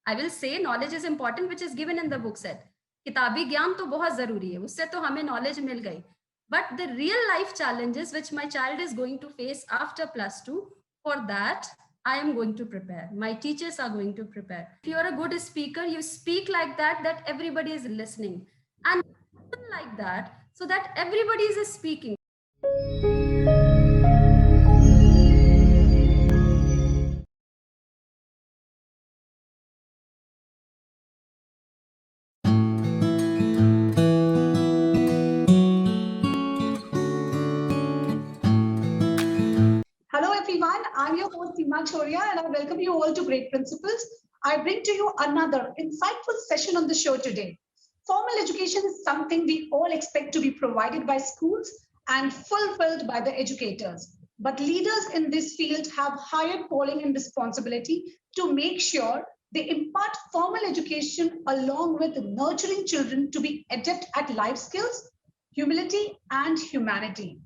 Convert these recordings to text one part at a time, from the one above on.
I will say knowledge is important, which is given in the book set. किताबी ज्ञान तो बहुत जरूरी है, उससे तो हमें knowledge मिल गई. But the real life challenges which my child is going to face after +2, for that, I am going to prepare. My teachers are going to prepare. If you are a good speaker, you speak like that everybody is listening. And like that, so that everybody is speaking. Hello everyone, I'm your host Seema Choria and I welcome you all to Great Principles. I bring to you another insightful session on the show today. Formal education is something we all expect to be provided by schools and fulfilled by the educators. But leaders in this field have higher calling and responsibility to make sure they impart formal education along with nurturing children to be adept at life skills, humility, and humanity.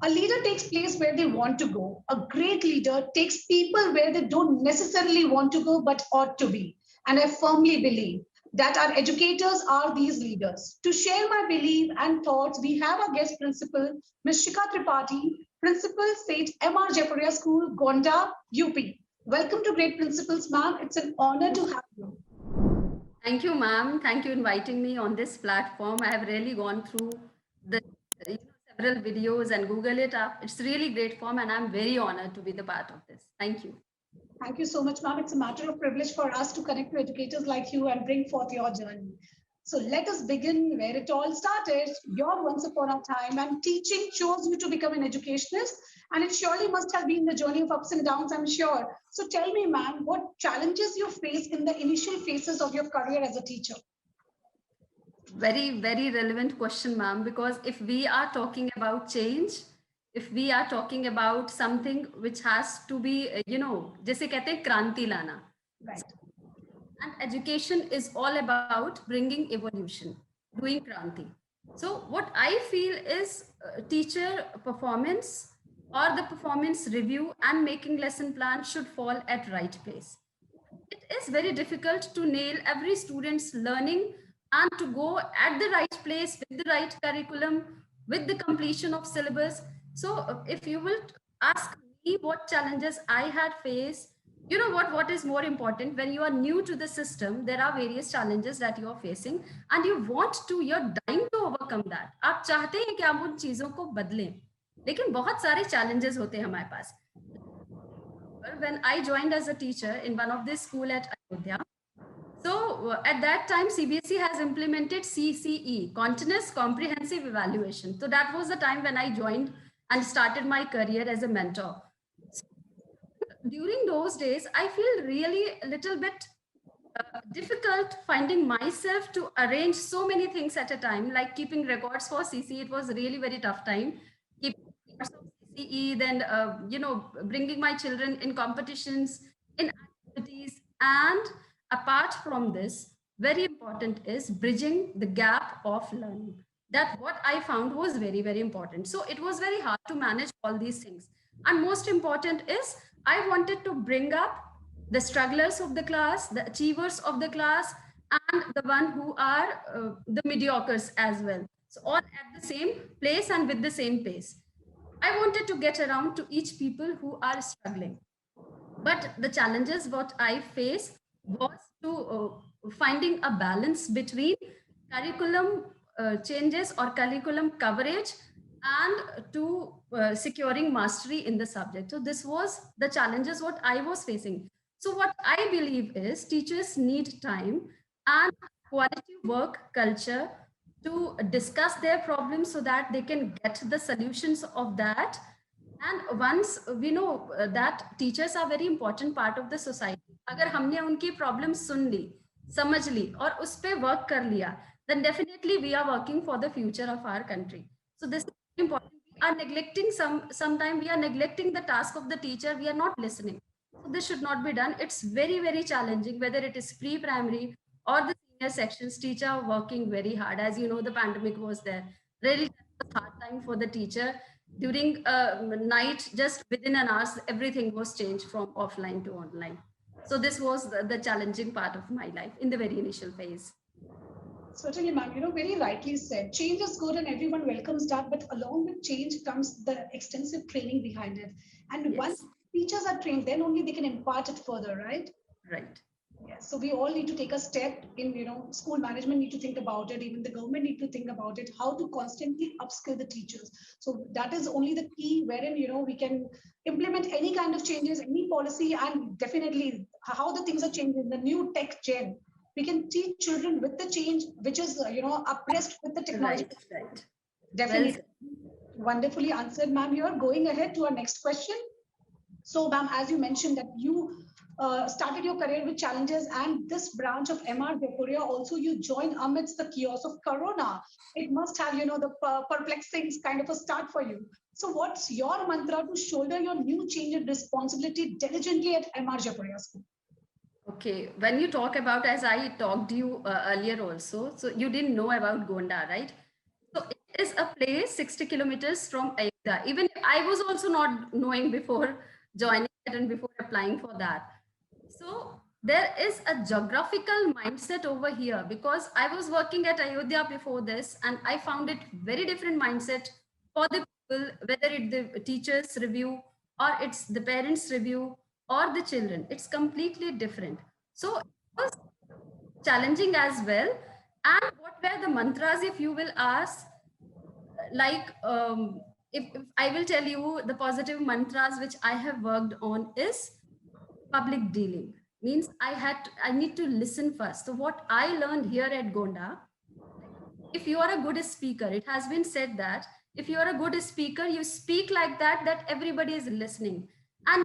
A leader takes place where they want to go. A great leader takes people where they don't necessarily want to go but ought to be. And I firmly believe that our educators are these leaders. To share my belief and thoughts, we have our guest principal, Ms. Shikha Tripathi, Principal, St. M.R. Japaria School, Gonda, UP. Welcome to Great Principles, ma'am. It's an honor to have you. Thank you, ma'am. Thank you inviting me on this platform. I have really gone through the several videos and Google it up. It's really great form and I'm very honored to be the part of this. Thank you. Thank you so much, ma'am. It's a matter of privilege for us to connect to educators like you and bring forth your journey. So let us begin where it all started. Your once upon a time and teaching chose you to become an educationist, and it surely must have been the journey of ups and downs, I'm sure. So tell me, ma'am, what challenges you faced in the initial phases of your career as a teacher? Very, very relevant question, ma'am, because if we are talking about change, if we are talking about something which has to be, जैसे कहते हैं क्रांति लाना. Right. And education is all about bringing evolution, doing kranti. So what I feel is teacher performance or the performance review and making lesson plan should fall at right place. It is very difficult to nail every student's learning and to go at the right place with the right curriculum, with the completion of syllabus. So if you will ask me what challenges I had faced, you know what is more important when you are new to the system, there are various challenges that you are facing and you're dying to overcome that. आप चाहते हैं कि आप उन चीजों को बदलें, लेकिन बहुत सारे challenges होते हैं हमारे पास. When I joined as a teacher in one of the school at Ayodhya, so at that time CBSE has implemented CCE, Continuous Comprehensive Evaluation. So that was the time when I joined and started my career as a mentor. So, during those days, I feel really a little bit difficult finding myself to arrange so many things at a time, like keeping records for CCE. It was really very tough time. Keeping records of CCE, then bringing my children in competitions, in activities, and apart from this, very important is bridging the gap of learning. That what I found was very, very important. So it was very hard to manage all these things. And most important is I wanted to bring up the strugglers of the class, the achievers of the class, and the one who are the mediocres as well. So all at the same place and with the same pace. I wanted to get around to each people who are struggling. But the challenges what I face was to finding a balance between curriculum changes or curriculum coverage and to securing mastery in the subject. So this was the challenges what I was facing. So what I believe is teachers need time and quality work culture to discuss their problems so that they can get the solutions of that. And once we know that teachers are very important part of the society, अगर हमने उनकी problem सुन ली, समझ ली और उस पे work कर लिया, then definitely we are working for the future of our country. So this is important. We are neglecting sometimes we are neglecting the task of the teacher. We are not listening. So this should not be done. It's very, very challenging, whether it is pre-primary or the senior sections. Teacher are working very hard. As you know, the pandemic was there. Really that was hard time for the teacher. During night, just within an hour, everything was changed from offline to online. So this was the challenging part of my life in the very initial phase. Certainly, ma'am, very rightly said. Change is good and everyone welcomes that, but along with change comes the extensive training behind it. And Yes. once teachers are trained, then only they can impart it further, right? Right. Yes. So we all need to take a step in, school management need to think about it, even the government need to think about it, how to constantly upskill the teachers. So that is only the key wherein, we can implement any kind of changes, any policy, and definitely how the things are changing, the new tech gen. We can teach children with the change, which is, abreast with the technology. Right. Right. Definitely. Wonderfully answered, ma'am. You're going ahead to our next question. So, ma'am, as you mentioned that you started your career with challenges, and this branch of MR Jaipuriya also you joined amidst the chaos of Corona. It must have, the perplexing kind of a start for you. So, what's your mantra to shoulder your new change and responsibility diligently at MR Jaipuriya School? Okay, when you talk about, as I talked to you earlier also, so you didn't know about Gonda, right? So it is a place 60 kilometers from Ayodhya. Even I was also not knowing before joining it and before applying for that. So there is a geographical mindset over here because I was working at Ayodhya before this and I found it very different mindset for the people, whether it's the teachers review or it's the parents review or the children. It's completely different. So it was challenging as well. And what were the mantras, if you will ask? Like, if I will tell you the positive mantras which I have worked on is public dealing. Means I need to listen first. So what I learned here at Gonda, if you are a good speaker, it has been said that if you are a good speaker, you speak like that everybody is listening, and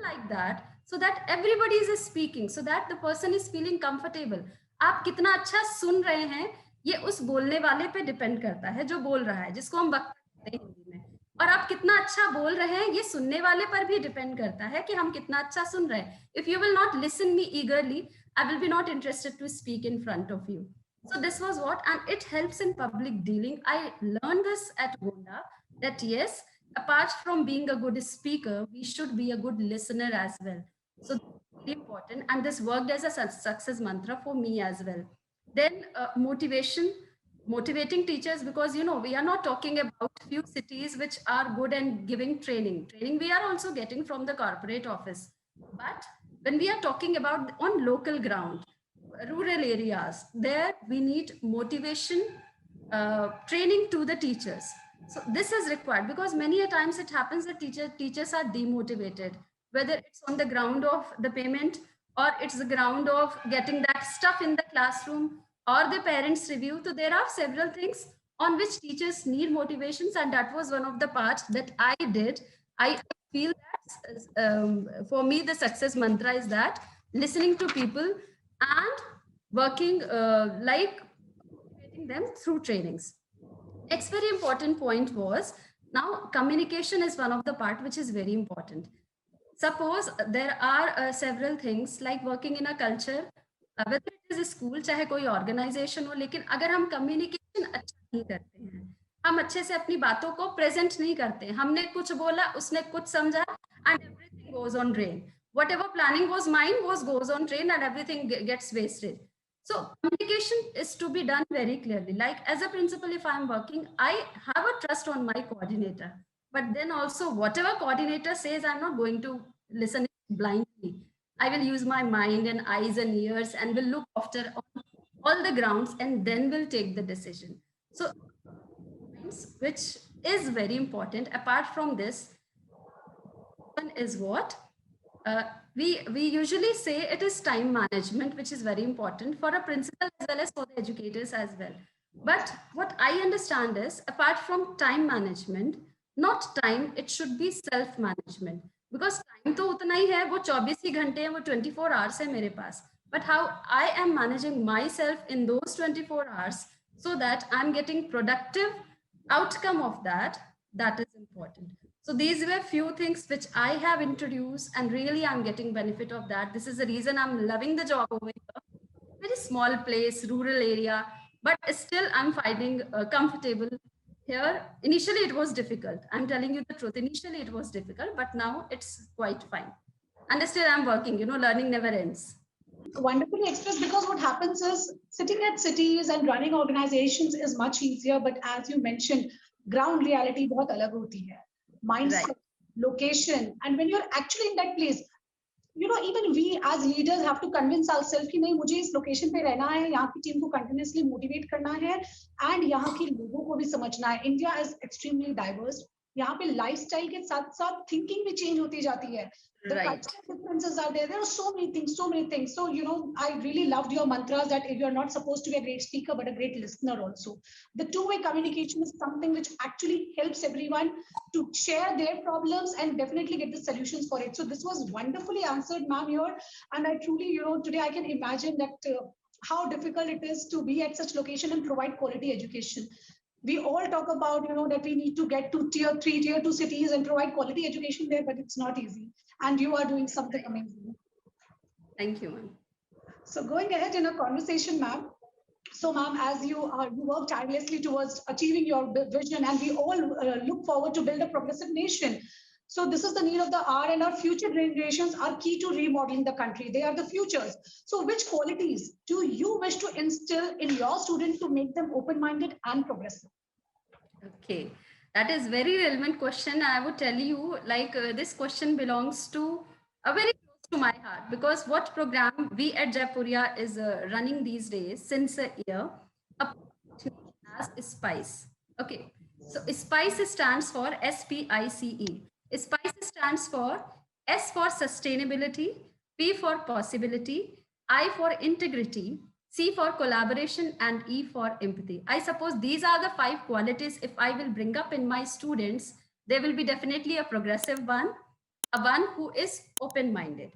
like that, so that everybody is speaking, so that the person is feeling comfortable. आप कितना अच्छा सुन रहे हैं ये उस बोलने वाले पे डिपेंड करता है, जो बोल रहा है, जिसको हम वक्ता कहते हैं हिंदी में। और आप कितना अच्छा बोल रहे हैं ये सुनने वाले पर भी डिपेंड करता है कि हम कितना अच्छा सुन रहे हैं। If you will not listen me eagerly, I will be not interested to speak in front of you. So this was what, and it helps in public dealing. I learned this at Gonda, that yes, apart from being a good speaker, we should be a good listener as well. So very important, and this worked as a success mantra for me as well. Then motivating teachers, because we are not talking about few cities which are good and giving training we are also getting from the corporate office, but when we are talking about on local ground, rural areas, there we need motivation, training to the teachers. So this is required because many a times it happens that teachers are demotivated, whether it's on the ground of the payment or it's the ground of getting that stuff in the classroom or the parents review. So there are several things on which teachers need motivations, and that was one of the parts that I did. I feel that for me the success mantra is that listening to people and working like motivating them through trainings. Next very important point was, now communication is one of the part which is very important. Suppose there are several things like working in a culture, whether it is a school चाहे कोई organization हो, लेकिन अगर हम communication अच्छा नहीं करते हैं, हम अच्छे से अपनी बातों को present नहीं करते, हमने कुछ बोला उसने कुछ समझा and everything goes on drain. Whatever planning was mine goes on drain and everything gets wasted. So communication is to be done very clearly. Like as a principal, if I'm working, I have a trust on my coordinator. But then also whatever coordinator says, I'm not going to listen blindly. I will use my mind and eyes and ears and will look after all the grounds and then will take the decision. So which is very important. Apart from this, one is what? We usually say it is time management, which is very important for a principal as well as for the educators as well. But what I understand is, apart from time management, not time, it should be self management, because time तो उतना ही है, वो 24 ही घंटे हैं, वो 24 hours है मेरे पास. But how I am managing myself in those 24 hours so that I'm getting productive outcome of that, that is important. So these were few things which I have introduced, and really I'm getting benefit of that. This is the reason I'm loving the job over here. Very small place, rural area, but still I'm finding comfortable here. Initially it was difficult. I'm telling you the truth. Initially it was difficult, but now it's quite fine. and still I'm working, learning never ends. Wonderfully expressed, because what happens is sitting at cities and running organizations is much easier, but as you mentioned, ground reality बहुत अलग होती है. Mindset, Right. location, and when you're actually in that place, even we as leaders have to convince ourselves कि नहीं, मुझे इस location पे रहना है, यहाँ की टीम को continuously motivate करना है, and यहाँ के लोगों को भी समझना है. India is extremely diverse. यहाँ पे लाइफस्टाइल के साथ साथ थिंकिंग भी चेंज होती जाती है. The Right. cultural differences are there. There are so many things, so many things. So, I really loved your mantras that you're not supposed to be a great speaker, but a great listener also. The two-way communication is something which actually helps everyone to share their problems and definitely get the solutions for it. So this was wonderfully answered, ma'am, here. And I truly, today I can imagine that how difficult it is to be at such location and provide quality education. We all talk about, that we need to get to tier 3, tier 2 cities and provide quality education there, but it's not easy. And you are doing something amazing. Thank you, ma'am. So going ahead in a conversation, ma'am. So, ma'am, as you work tirelessly towards achieving your vision, and we all look forward to build a progressive nation. So this is the need of the hour, and our future generations are key to remodeling the country. They are the futures. So which qualities do you wish to instill in your students to make them open-minded and progressive? Okay, that is very relevant question. I would tell you, like this question belongs to a very close to my heart, because what program we at Jaipuria is running these days since a year, as SPICE. Okay, so SPICE stands for SPICE. SPICE stands for S for sustainability, P for possibility, I for integrity, C for collaboration, and E for empathy. I suppose these are the 5 qualities. If I will bring up in my students, there will be definitely a progressive one, a one who is open-minded.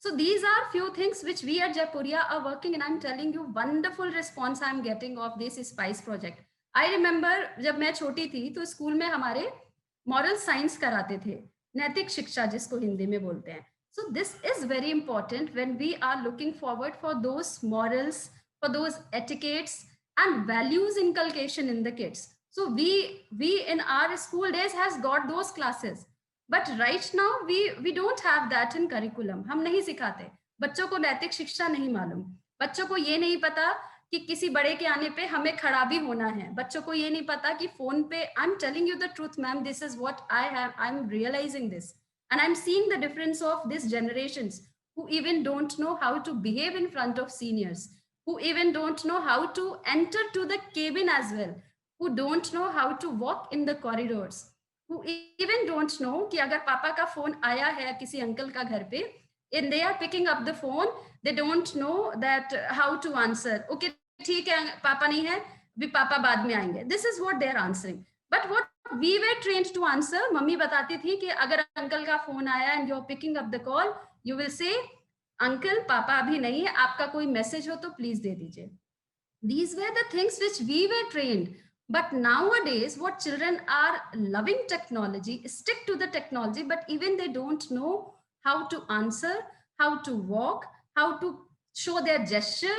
So these are few things which we at Jaipuria are working, and I'm telling you, wonderful response I'm getting of this SPICE project. I remember जब मैं छोटी थी तो school में हमारे moral science कराते थे, नैतिक शिक्षा जिसको हिंदी में बोलते हैं. So this is very important when we are looking forward for those morals, for those etiquettes and values inculcation in the kids. So we in our school days has got those classes, but right now we don't have that in curriculum. हम नहीं सिखाते बच्चों को, नैतिक शिक्षा नहीं मालूम, बच्चों को ये नहीं पता कि किसी बड़े के आने पे हमें खड़ा भी होना है, बच्चों को ये नहीं पता कि फोन पे, I am telling you the truth ma'am, this is what I am realizing this, and I'm seeing the difference of these generations who even don't know how to behave in front of seniors, who even don't know how to enter to the cabin as well, who don't know how to walk in the corridors, who even don't know कि अगर पापा का phone आया है किसी uncle का घर पे, and they are picking up the phone, they don't know that how to answer. Okay, ठीक है, पापा नहीं है, भी पापा बाद में आएंगे. This is what they are answering. But what we were trained to answer, mummy बताती थी कि अगर अंकल का फोन आया and you're picking up the call, you will say, uncle पापा अभी नहीं है, आपका कोई मैसेज हो तो प्लीज दे दीजिए. These were the things which we were trained. But nowadays, what children are loving technology, stick to the technology, but even they don't know how to answer, how to walk, how to show their gesture,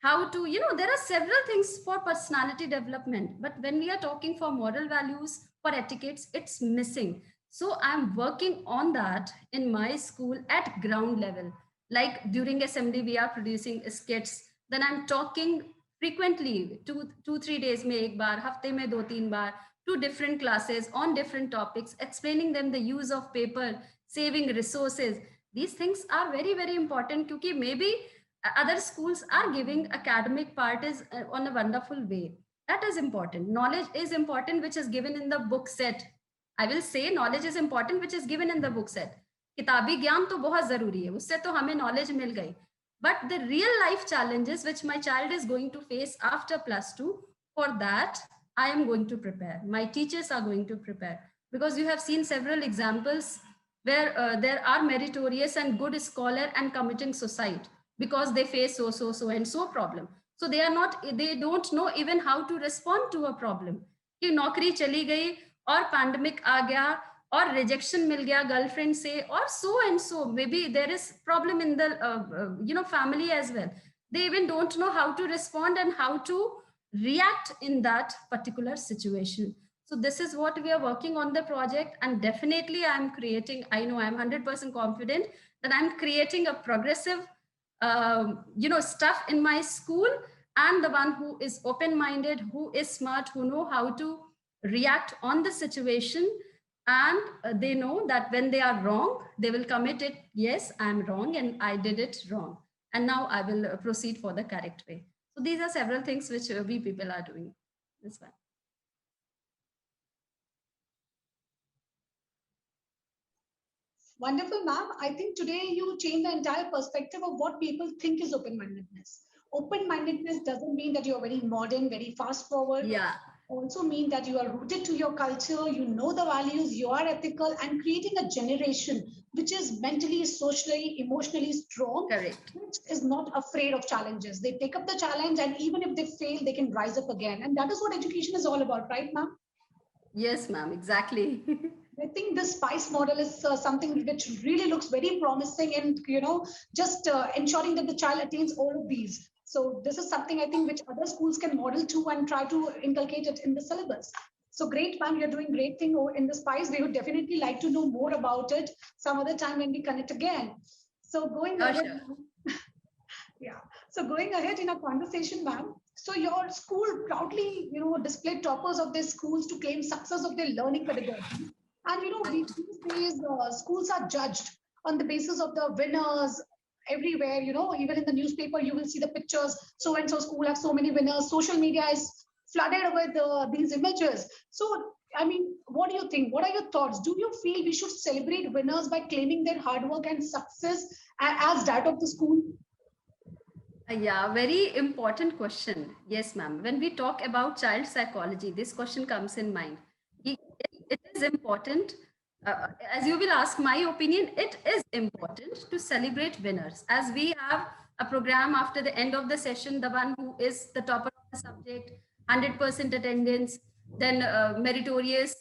how to, there are several things for personality development. But when we are talking for moral values, for etiquettes, it's missing. So I'm working on that in my school at ground level. Like during assembly, we are producing skits. Then I'm talking frequently, 2-3 days में एक बार, हफ्ते में 2-3 बार, to different classes on different topics, explaining them the use of paper, saving resources. These things are very, very important because maybe other schools are giving academic part is on a wonderful way. That is important. Knowledge is important, which is given in the book set. I will say knowledge is important, which is given in the book set. किताबी ज्ञान तो बहुत जरूरी है, उससे तो हमें knowledge मिल गई. But the real life challenges which my child is going to face after +2, for that, I am going to prepare. My teachers are going to prepare. Because you have seen several examples where there are meritorious and good scholar and committing suicide because they face so and so problem. So they don't know even how to respond to a problem. कि नौकरी चली गई और pandemic आ गया और rejection मिल गया girlfriend से और so and so, maybe there is problem in the family as well. They even don't know how to respond and how to react in that particular situation. So this is what we are working on the project, and definitely I'm creating, I know I'm 100% confident that I'm creating a progressive, stuff in my school, and the one who is open-minded, who is smart, who know how to react on the situation, and they know that when they are wrong, they will commit it. Yes, I'm wrong and I did it wrong, and now I will proceed for the correct way. So these are several things which we people are doing this one. Wonderful, ma'am. I think today you change the entire perspective of what people think is open-mindedness. Open-mindedness doesn't mean that you're very modern, very fast forward. Yeah. Also mean that you are rooted to your culture, you know the values, you are ethical, and creating a generation which is mentally, socially, emotionally strong, Correct. which is not afraid of challenges. They take up the challenge, and even if they fail, they can rise up again. And that is what education is all about, right, ma'am? Yes, ma'am, exactly. I think the SPICE model is something which really looks very promising, and just ensuring that the child attains all of these. So this is something I think which other schools can model to and try to inculcate it in the syllabus. So great, ma'am, you're doing great thing in the SPICE. We would definitely like to know more about it some other time when we connect again. So going ahead, Sure. yeah. So going ahead in our conversation, ma'am. So your school proudly, displayed toppers of their schools to claim success of their learning pedagogy. And these days schools are judged on the basis of the winners everywhere. Even in the newspaper, you will see the pictures. So and so school have so many winners. Social media is flooded with these images. So I mean, what do you think? What are your thoughts? Do you feel we should celebrate winners by claiming their hard work and success as that of the school? Yeah, very important question. Yes, ma'am. When we talk about child psychology, this question comes in mind. It, it is important. As you will ask my opinion, it is important to celebrate winners. As we have a program after the end of the session, the one who is the topper of the subject, 100% attendance, then meritorious,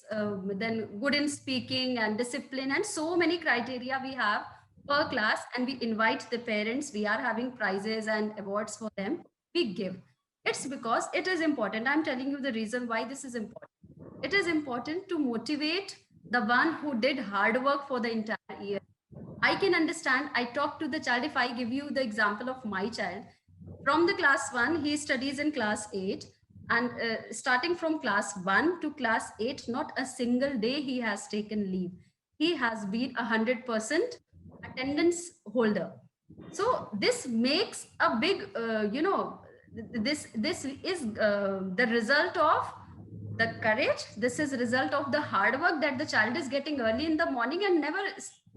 then good in speaking and discipline, and so many criteria we have per class, and we invite the parents. We are having prizes and awards for them. We give. It's because it is important. I'm telling you the reason why this is important. It is important to motivate the one who did hard work for the entire year. I can understand. I talk to the child. If I give you the example of my child, from the class 1, he studies in class 8, and starting from class 1 to class 8, not a single day he has taken leave. He has been 100% attendance holder. So this makes a big this is the result of the courage. This is result of the hard work that the child is getting early in the morning and never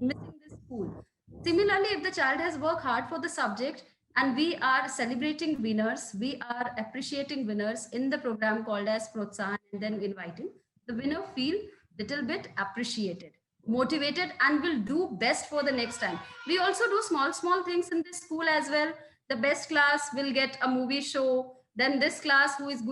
missing the school. Similarly, if the child has worked hard for the subject, and we are celebrating winners, we are appreciating winners in the program called as Protsahan, and then inviting the winner feel little bit appreciated, motivated, and will do best for the next time. We also do small things in this school as well. The best class will get a movie show. Then this class who is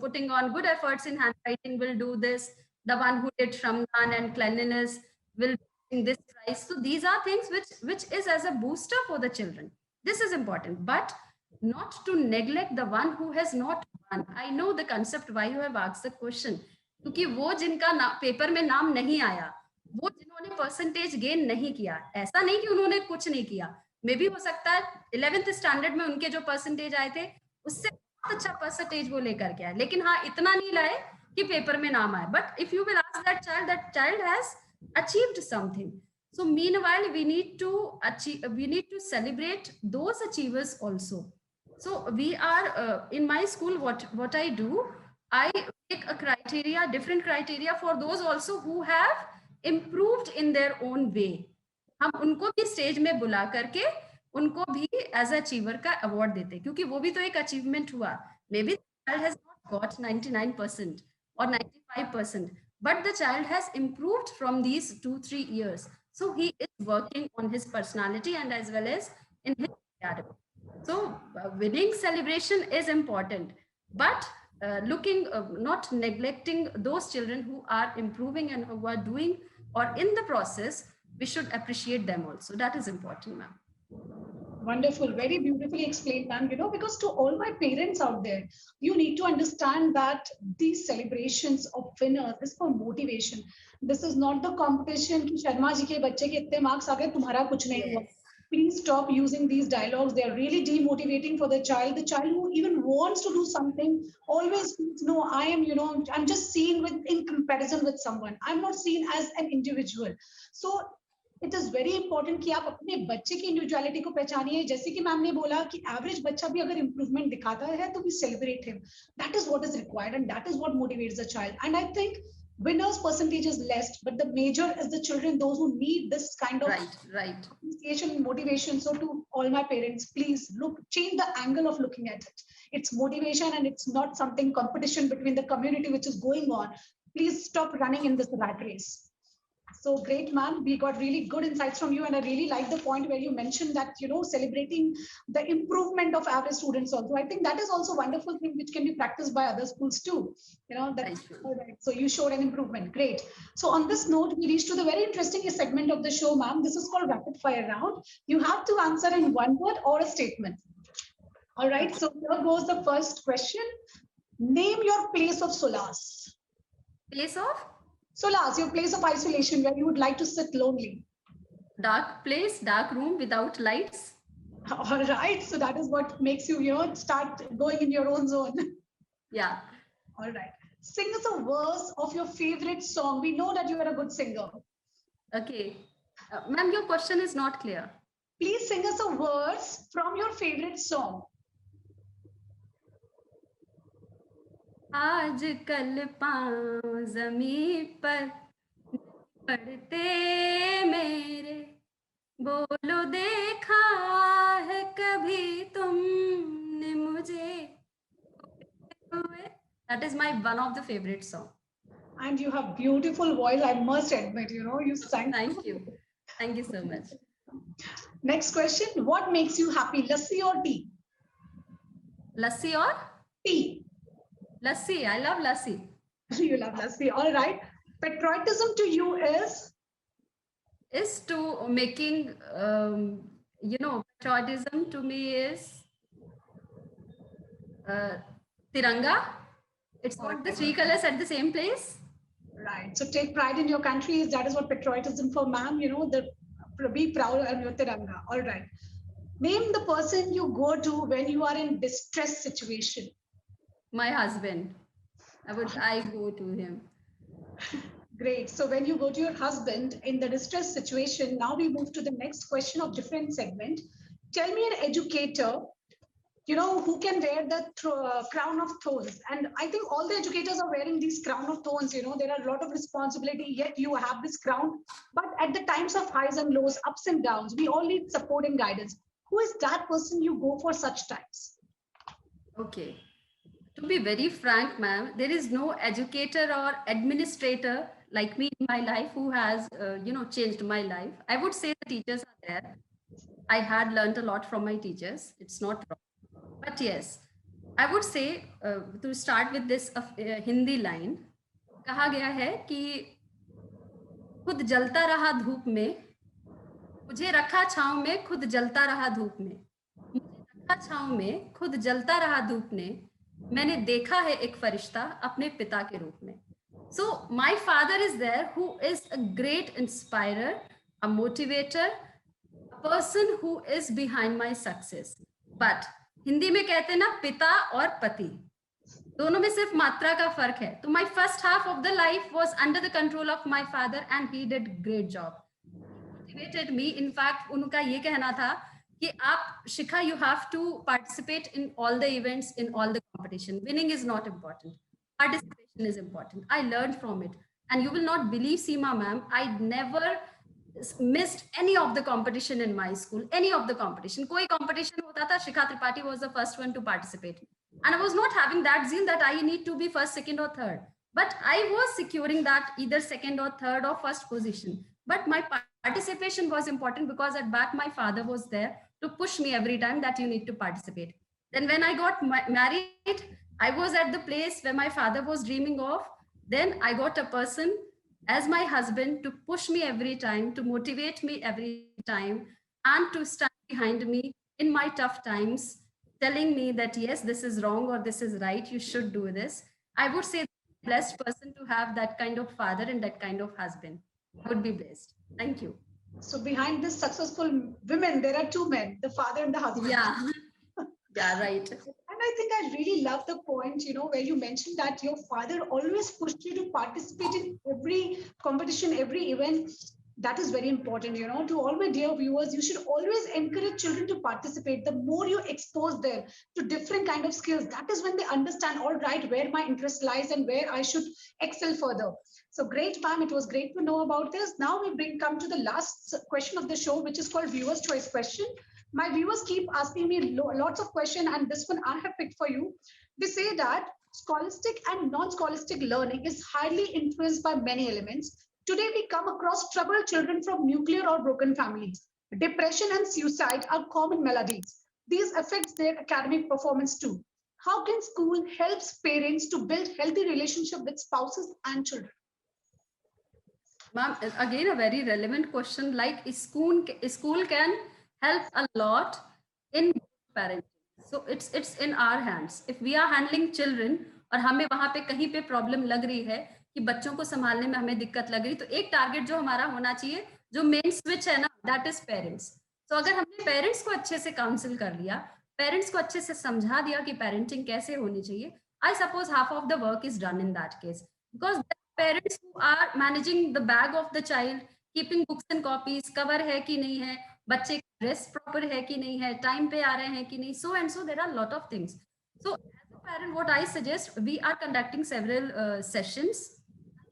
putting on good efforts in handwriting will do this. The one who did shramdan and cleanliness will bring this prize. So these are things which is as a booster for the children. This is important, but not to neglect the one who has not won. I know the concept why you have asked the question, क्योंकि वो जिनका paper में नाम नहीं आया, वो जिन्होंने percentage gain नहीं किया, ऐसा नहीं कि उन्होंने कुछ नहीं किया. मे भी हो सकता है 11th स्टैंडर्ड में उनके जो परसेंटेज आए थे उससे बहुत अच्छा परसेंटेज वो लेकर के आए, लेकिन हाँ इतना नहीं लाए कि पेपर में नाम आए. But if you will ask that child has achieved something. So meanwhile, we need to celebrate those achievers also. So we are in my school, what I do, I make a different criteria for those also who have improved in their own way. हम उनको भी stage में बुला करके उनको भी as achiever का award देते, क्योंकि वो भी तो एक अचीवमेंट हुआ. May be child has not got 99% or 95%, but the child has improved from these 2-3 years. So he is working on his personality and as well as in his academy. So winning celebration is important, but not neglecting those children who are improving and who are doing or in the process. We should appreciate them also. That is important, ma'am. Wonderful, very beautifully explained, ma'am. You know, because to all my parents out there, you need to understand that these celebrations of winners is for motivation. This is not the competition कि शर्मा जी के बच्चे के इतने marks आ गए तुम्हारा कुछ नहीं हुआ. Yes. Please stop using these dialogues. They are really demotivating for the child. The child who even wants to do something always feels, no, I am, you know, I'm just seen with in comparison with someone. I'm not seen as an individual. So it is very important कि आप अपने बच्चे की individuality को पहचानिए. जैसे कि ma'am ने बोला कि एवरेज बच्चा भी अगर इंप्रूवमेंट दिखाता है तो we celebrate him. That is what is required and that is what motivates the child. And I think winners percentage is less, but the major is the children, those who need this kind of right appreciation and motivation. So to all my parents, please look, change the angle of looking at it. It's motivation and it's not something competition between the community which is going on. Please stop running in this rat race. So great, ma'am. We got really good insights from you, and I really like the point where you mentioned that, you know, celebrating the improvement of average students also. I think that is also a wonderful thing which can be practiced by other schools too. You know, that's all right. So you showed an improvement. Great. So on this note, we reached to the very interesting segment of the show, ma'am. This is called rapid fire round. You have to answer in one word or a statement. All right. So here goes the first question. Name your place of solace. Place of Solace, your place of isolation where you would like to sit lonely. dark place, dark room without lights. All right. So that is what makes you, you know, start going in your own zone. Yeah. All right. Sing us a verse of your favorite song. We know that you are a good singer. Okay. Ma'am, your question is not clear. Please sing us a verse from your favorite song. आज कल पाँव ज़मीं पर पड़ते मेरे, बोलो देखा है कभी तुमने मुझे. That is my one of the favorite song. And you have beautiful voice, I must admit, you know, you sang. Thank you. Thank you so much. Next question. What makes you happy, lassi or tea? Lassi or? Tea. Lassi. I love lassi. You love lassi. All right. Patriotism to you is to making, you know, patriotism to me is Tiranga. It's not the three colors at the same place. Right. So take pride in your country. That is what patriotism for, ma'am. You know, be proud of your Tiranga. All right. Name the person you go to when you are in distress situation. My husband. I go to him. Great. So when you go to your husband in the distress situation, now we move to the next question of different segment. Tell me an educator, you know, who can wear the crown of thorns. And I think all the educators are wearing these crown of thorns. You know, there are a lot of responsibility, yet you have this crown. But at the times of highs and lows, ups and downs, we all need support and guidance. Who is that person you go for such times? Okay. To be very frank, ma'am, there is no educator or administrator like me in my life who has, you know, changed my life. I would say the teachers are there. I had learned a lot from my teachers. It's not wrong. But yes, I would say to start with this Hindi line, कहा गया है कि खुद जलता रहा धूप में, मुझे रखा छांव में, खुद जलता रहा धूप में, मुझे रखा छांव में, खुद जलता रहा धूप ने, मैंने देखा है एक फरिश्ता अपने पिता के रूप में. So my father is there, who is a great inspirer, a motivator, a person who is behind my success. But Hindi में कहते हैं ना पिता और पति, दोनों में सिर्फ मात्रा का फर्क है. तो my first half of the life was under the control of my father and he did great job. He motivated me. In fact, उनका ये कहना था कि आप शिखा, you have to participate in all the events, in all the competition. Winning is not important. Participation is important. I learned from it. And you will not believe, Seema ma'am, I never missed any of the competition in my school, any of the competition. Koi competition hota tha, Shikha Tripathi was the first one to participate. And I was not having that zeal that I need to be first, second or third. But I was securing that either second or third or first position. But my participation was important because at back my father was there to push me every time that you need to participate. Then when I got married, I was at the place where my father was dreaming of. Then I got a person as my husband to push me every time, to motivate me every time, and to stand behind me in my tough times, telling me that yes, this is wrong or this is right, you should do this. I would say blessed person to have that kind of father and that kind of husband. I would be blessed. Thank you. So behind this successful women, there are two men, the father and the husband. Yeah. Yeah, right. And I think I really love the point, where you mentioned that your father always pushed you to participate in every competition, every event. That is very important, to all my dear viewers. You should always encourage children to participate. The more you expose them to different kind of skills, that is when they understand, all right, where my interest lies and where I should excel further. So great, ma'am. It was great to know about this. Now we come to the last question of the show, which is called Viewer's Choice Question. My viewers keep asking me lots of questions, and this one I have picked for you. They say that scholastic and non-scholastic learning is highly influenced by many elements. Today, we come across troubled children from nuclear or broken families. Depression and suicide are common maladies. These affect their academic performance too. How can school help parents to build healthy relationship with spouses and children? Ma'am, again, a very relevant question. Like, school can help a lot in parenting. So it's in our hands. If we are handling children और हमें वहां पे कहीं पे problem लग रही है कि बच्चों को संभालने में हमें दिक्कत लग रही, तो एक टारगेट जो हमारा होना चाहिए, जो मेन स्विच है ना, दैट इज पेरेंट्स. तो अगर हमने पेरेंट्स को अच्छे से काउंसिल कर लिया, पेरेंट्स को अच्छे से समझा दिया कि पेरेंटिंग कैसे होनी चाहिए, I suppose half of the work is done in that case. Because parents who are managing the bag of the child, keeping books and copies, cover है कि नहीं है, बच्चे का ड्रेस प्रॉपर है कि नहीं है, टाइम पे आ रहे हैं कि नहीं, so and so there are lot of things. So as a parent, what I suggest, we are conducting several sessions,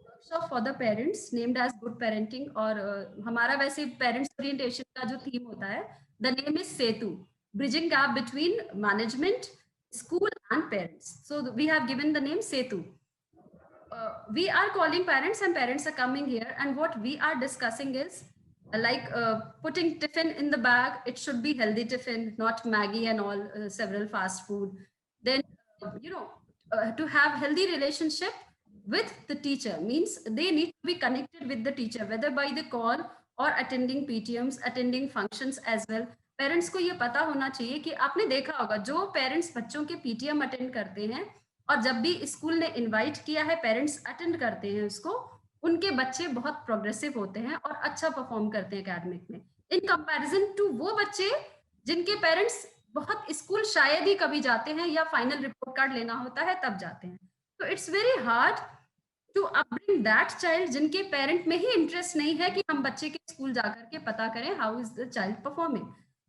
workshop for the parents named as good parenting. और हमारा वैसे parents orientation का जो theme होता है, the name is Setu, bridging gap between management, school and parents. So we have given the name Setu. We are calling parents and parents are coming here, and what we are discussing is like putting tiffin in the bag. It should be healthy tiffin, not Maggie and all, several fast food. Then to have healthy relationship with the teacher means they need to be connected with the teacher, whether by the call or attending PTMs, attending functions as well. Parents को ये पता होना चाहिए कि आपने देखा होगा जो पेरेंट्स बच्चों के PTM अटेंड करते हैं और जब भी स्कूल ने इनवाइट किया है पेरेंट्स अटेंड करते हैं उसको, उनके बच्चे बहुत प्रोग्रेसिव होते हैं और अच्छा परफॉर्म करते हैं एकेडमिक में, इन कंपैरिजन टू वो बच्चे जिनके पेरेंट्स बहुत स्कूल शायद ही कभी जाते हैं या फाइनल रिपोर्ट कार्ड लेना होता है तब जाते हैं. तो it's very hard to upbring that child जिनके पेरेंट में ही इंटरेस्ट नहीं है कि हम बच्चे के स्कूल जाकर के पता करें how is the child performing.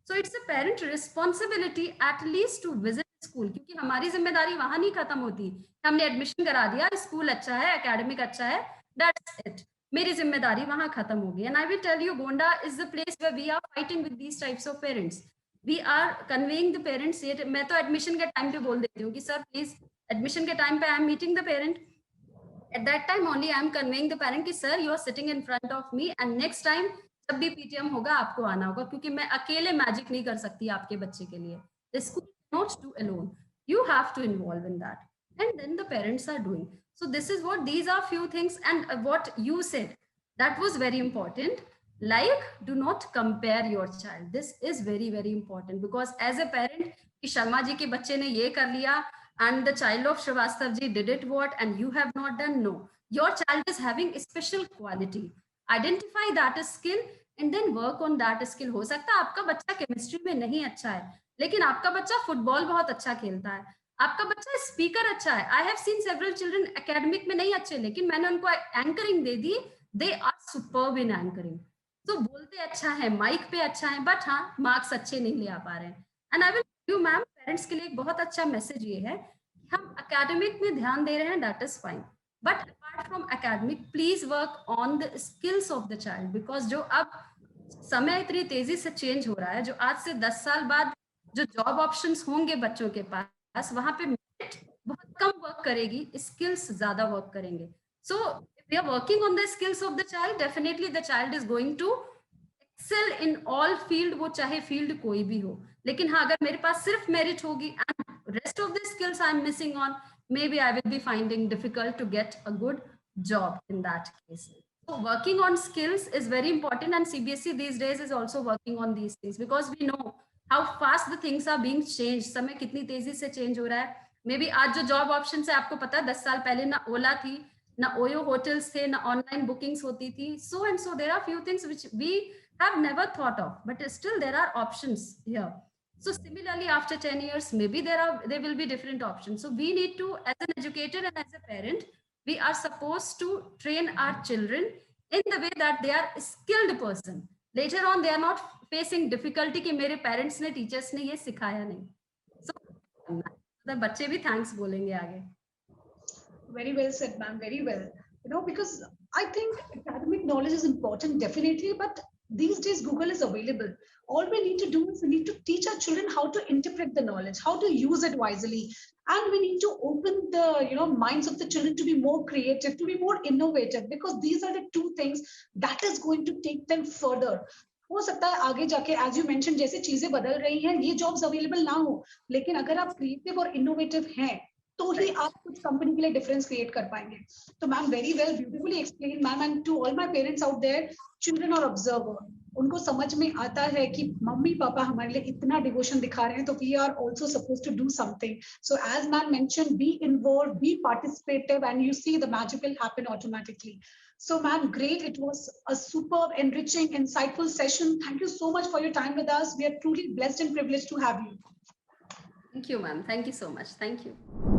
So it's a parent responsibility at least to visit school, क्योंकि हमारी जिम्मेदारी वहां नहीं खत्म होती. हमने एडमिशन करा दिया, स्कूल अच्छा है, एकेडमिक अच्छा है, दैट्स इट, मेरी जिम्मेदारी वहां खत्म होगी. And I will tell you, Gonda is the place where we are fighting with these types of parents. We are conveying the parents. मैं तो एडमिशन के टाइम पे बोल देती हूँ कि सर प्लीज, एडमिशन के टाइम पे I am meeting the parent, at that time only I am conveying the parent कि sir you are sitting in front of me and next time जब भी PTM होगा आपको आना होगा, क्योंकि मैं अकेले मैजिक नहीं कर सकती आपके बच्चे के लिए. The school not do alone, you have to involve in that, and then the parents are doing. So this is what, these are few things. And what you said, that was very important. Like, do not compare your child. This is very very important, because as a parent कि शर्मा जी के बच्चे ने ये कर लिया and the child of Srivastava ji did it what and you have not done. No, your child is having a special quality. Identify that skill and then work on that skill. हो सकता है आपका बच्चा chemistry में नहीं अच्छा है, लेकिन आपका बच्चा फुटबॉल बहुत अच्छा खेलता है, आपका बच्चा स्पीकर अच्छा है. I have seen several children academic में नहीं अच्छे, लेकिन मैंने उनको एंकरिंग दे दी, they are superb in anchoring. तो बोलते अच्छा है, माइक पे अच्छा है, बट हाँ मार्क्स अच्छे नहीं ले आ पा रहे हैं. And I will you ma'am, parents के लिए एक बहुत अच्छा मैसेज ये है कि हम एकेडमिक में ध्यान दे रहे हैं, that is fine, but apart from academic please work on the skills of the child. Because जो अब समय इतनी तेजी से चेंज हो रहा है, जो आज से 10 साल बाद जो जॉब ऑप्शंस होंगे बच्चों के पास, वहां पे मेरिट बहुत कम वर्क करेगी, स्किल्स ज्यादा वर्क करेंगे. So if we are working on the skills of the child, definitely the child is going to excel in all field, वो चाहे फील्ड कोई भी हो. लेकिन हाँ, अगर मेरे पास सिर्फ मेरिट होगी and rest of the skills I am missing on, maybe I will be finding difficult to get a good job in that case. So working on skills is very important, and CBSE these days is also working on these things, because we know how fast the things are being changed, समय कितनी तेजी से change हो रहा है. May be आज जो job option है आपको पता है 10 साल पहले ना ओला थी, ना ओयो होटल्स थे, ना ऑनलाइन बुकिंग्स होती थी. So and so there are few things which we have never thought of, but still there are options here. So similarly, after 10 years, maybe there will be different options. So we need to, as an educator and as a parent, we are supposed to train our children in the way that they are a skilled person. Later on, they are not facing difficulty कि मेरे parents ने, teachers ने ये सिखाया नहीं. So the बच्चे भी thanks बोलेंगे आगे. Very well said, ma'am. Very well. You know, because I think academic knowledge is important, definitely, but these days Google is available. All we need to do is we need to teach our children how to interpret the knowledge, how to use it wisely, and we need to open the minds of the children to be more creative, to be more innovative, because these are the two things that is going to take them further. हो सकता है आगे जाके as you mention जैसे चीजें बदल रही हैं ये जॉब्स अवेलेबल ना हो, लेकिन अगर आप क्रिएटिव और इनोवेटिव हैं तो ही आप कुछ कंपनी के लिए डिफरेंस क्रिएट कर पाएंगे. तो ma'am very well beautifully explain ma'am. And to all my parents out there, children और ऑब्जर्वर, उनको समझ में आता है कि मम्मी पापा हमारे लिए इतना डिवोशन दिखा रहे हैं तो we are also supposed to do something. So as ma'am mention, be involve, be participative, and you see the magic will happen automatically. So ma'am, great. It was a superb, enriching, insightful session. Thank you so much for your time with us. We are truly blessed and privileged to have you. Thank you, ma'am. Thank you so much. Thank you.